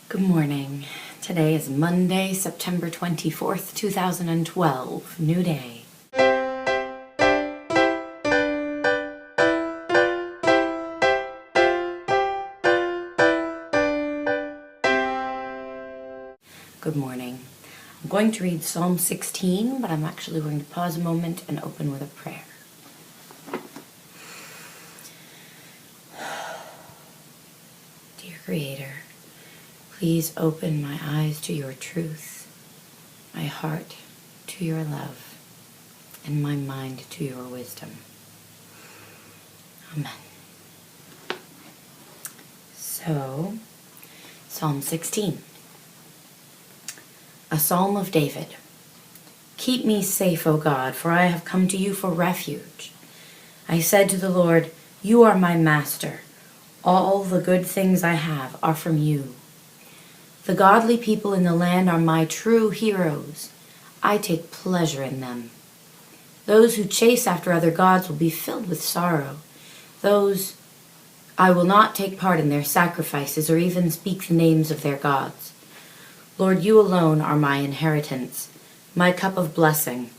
Good morning. Today is Monday, September 24th, 2012. New day. Good morning. I'm going to read Psalm 16, but I'm actually going to pause a moment and open with a prayer. Dear Creator, please open my eyes to your truth, my heart to your love, and my mind to your wisdom. Amen. So, Psalm 16. A Psalm of David. Keep me safe, O God, for I have come to you for refuge. I said to the Lord, you are my master. All the good things I have are from you. The godly people in the land are my true heroes. I take pleasure in them. Those who chase after other gods will be filled with sorrow. Those I will not take part in their sacrifices or even speak the names of their gods. Lord, you alone are my inheritance, my cup of blessing.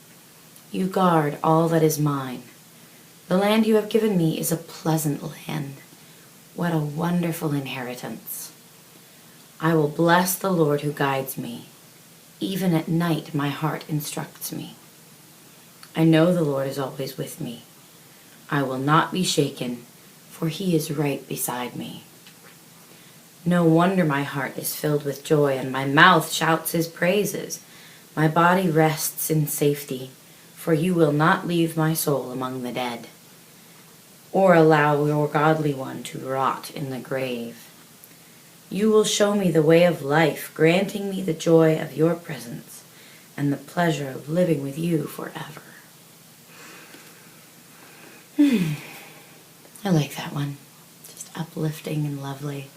You guard all that is mine. The land you have given me is a pleasant land. What a wonderful inheritance. I will bless the Lord who guides me. Even at night my heart instructs me. I know the Lord is always with me. I will not be shaken, for he is right beside me. No wonder my heart is filled with joy, and my mouth shouts his praises. My body rests in safety, for you will not leave my soul among the dead, or allow your godly one to rot in the grave. You will show me the way of life, granting me the joy of your presence and the pleasure of living with you forever. I like that one. Just uplifting and lovely.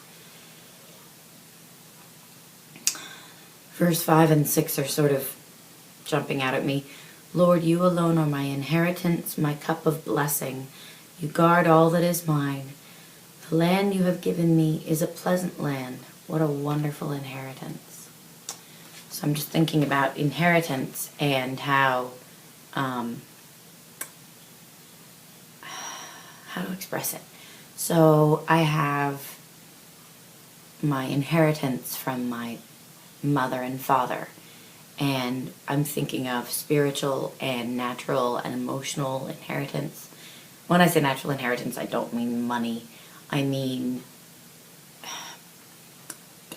Verse 5 and 6 are sort of jumping out at me. Lord, you alone are my inheritance, my cup of blessing. You guard all that is mine. The land you have given me is a pleasant land. What a wonderful inheritance. So I'm just thinking about inheritance and how to express it. So I have my inheritance from my mother and father, and I'm thinking of spiritual and natural and emotional inheritance. When I say natural inheritance, I don't mean money. I mean,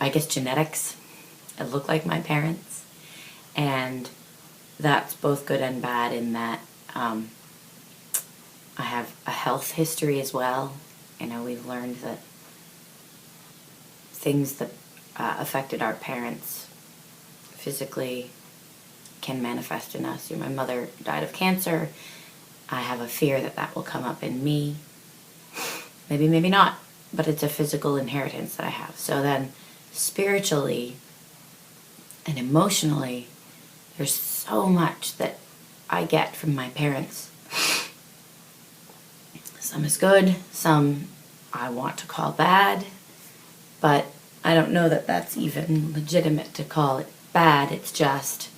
I guess genetics. I look like my parents, and that's both good and bad in that I have a health history as well. I know we've learned that things that affected our parents physically can manifest in us. My mother died of cancer. I have a fear that that will come up in me. Maybe, maybe not, but it's a physical inheritance that I have. So then spiritually and emotionally, there's so much that I get from my parents. Some is good, some I want to call bad, but I don't know that that's even legitimate to call it bad. It's just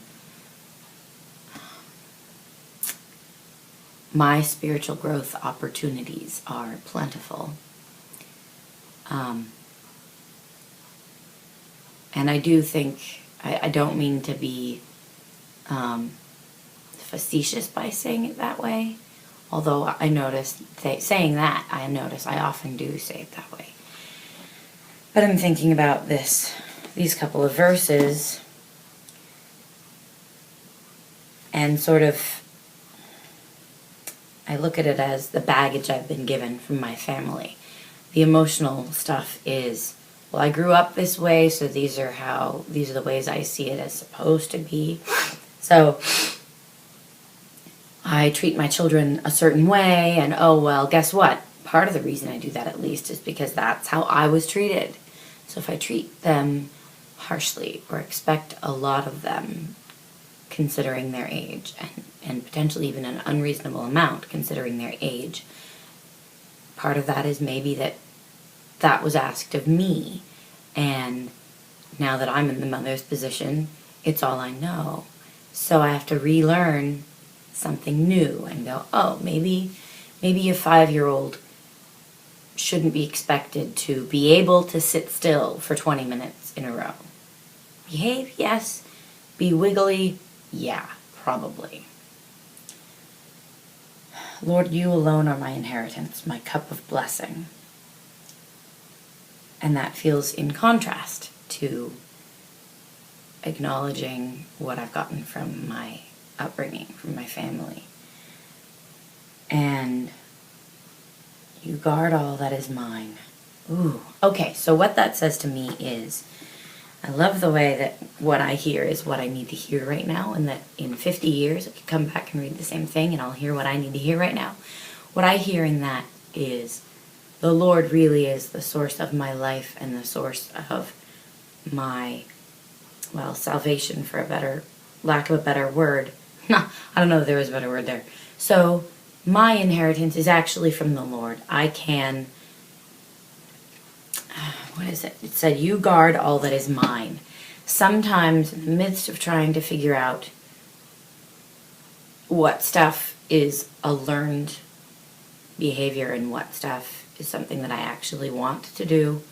my spiritual growth opportunities are plentiful. And I do think, I don't mean to be facetious by saying it that way, although I notice, saying that, I often do say it that way. But I'm thinking about these couple of verses, and sort of, I look at it as the baggage I've been given from my family. The emotional stuff is, well, I grew up this way, so these are the ways I see it as supposed to be. So I treat my children a certain way, and oh, well, guess what? Part of the reason I do that, at least, is because that's how I was treated. So if I treat them harshly or expect a lot of them, considering their age, and potentially even an unreasonable amount considering their age, part of that is maybe that was asked of me, and now that I'm in the mother's position, it's all I know. So I have to relearn something new and go, oh, maybe a 5-year-old shouldn't be expected to be able to sit still for 20 minutes in a row. Behave? Yes. Be wiggly? Yeah, probably. Lord, you alone are my inheritance, my cup of blessing. And that feels in contrast to acknowledging what I've gotten from my upbringing, from my family. And you guard all that is mine. Ooh, okay, so what that says to me is, I love the way that what I hear is what I need to hear right now, and that in 50 years I could come back and read the same thing and I'll hear what I need to hear right now. What I hear in that is the Lord really is the source of my life and the source of my, salvation, for lack of a better word. I don't know if there was a better word there. So my inheritance is actually from the Lord. I can, what is it? It said, you guard all that is mine. Sometimes in the midst of trying to figure out what stuff is a learned behavior and what stuff is something that I actually want to do,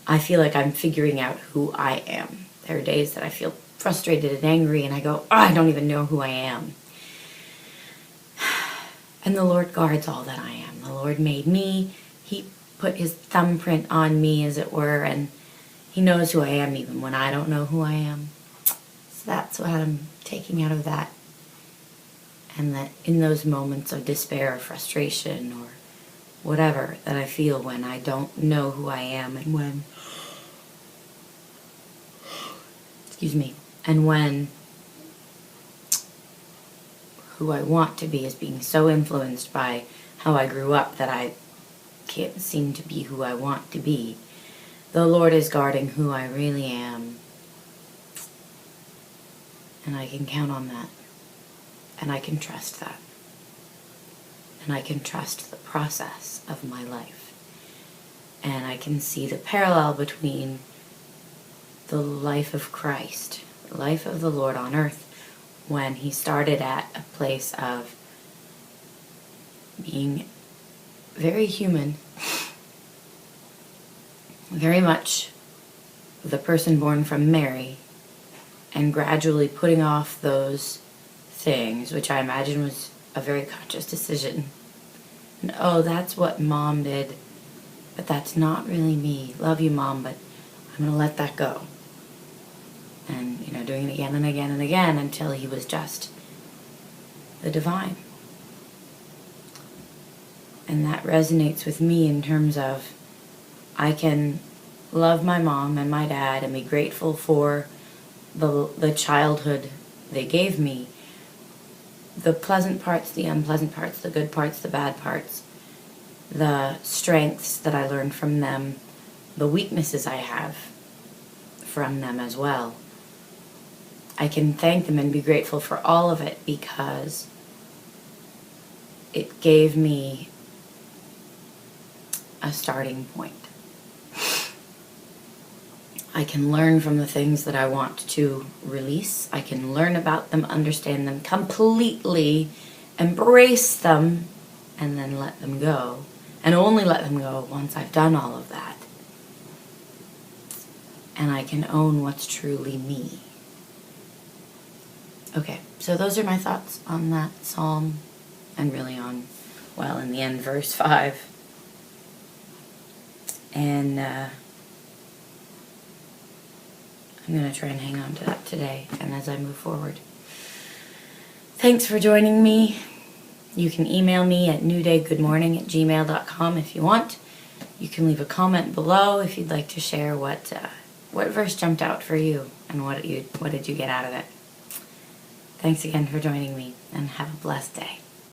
I feel like I'm figuring out who I am. There are days that I feel frustrated and angry and I go, I don't even know who I am. And the Lord guards all that I am. The Lord made me. He put his thumbprint on me, as it were, and he knows who I am even when I don't know who I am. So that's what I'm taking out of that. And that in those moments of despair or frustration or whatever that I feel when I don't know who I am, and when who I want to be is being so influenced by how I grew up that I can't seem to be who I want to be. The Lord is guarding who I really am, and I can count on that, and I can trust that, and I can trust the process of my life, and I can see the parallel between the life of Christ, the life of the Lord on earth, when he started at a place of being very human, very much the person born from Mary, and gradually putting off those things, which I imagine was a very conscious decision. And that's what Mom did, but that's not really me. Love you, Mom, but I'm going to let that go. And, doing it again and again and again until he was just the divine. And that resonates with me in terms of I can love my mom and my dad and be grateful for the childhood they gave me. The pleasant parts, the unpleasant parts, the good parts, the bad parts, the strengths that I learned from them, the weaknesses I have from them as well. I can thank them and be grateful for all of it because it gave me a starting point. I can learn from the things that I want to release. I can learn about them, understand them completely, embrace them, and then let them go. And only let them go once I've done all of that. And I can own what's truly me. Okay, so those are my thoughts on that psalm, and really on, in the end, verse 5. And I'm going to try and hang on to that today and as I move forward. Thanks for joining me. You can email me at newdaygoodmorning@gmail.com if you want. You can leave a comment below if you'd like to share what verse jumped out for you and what did you get out of it. Thanks again for joining me, and have a blessed day.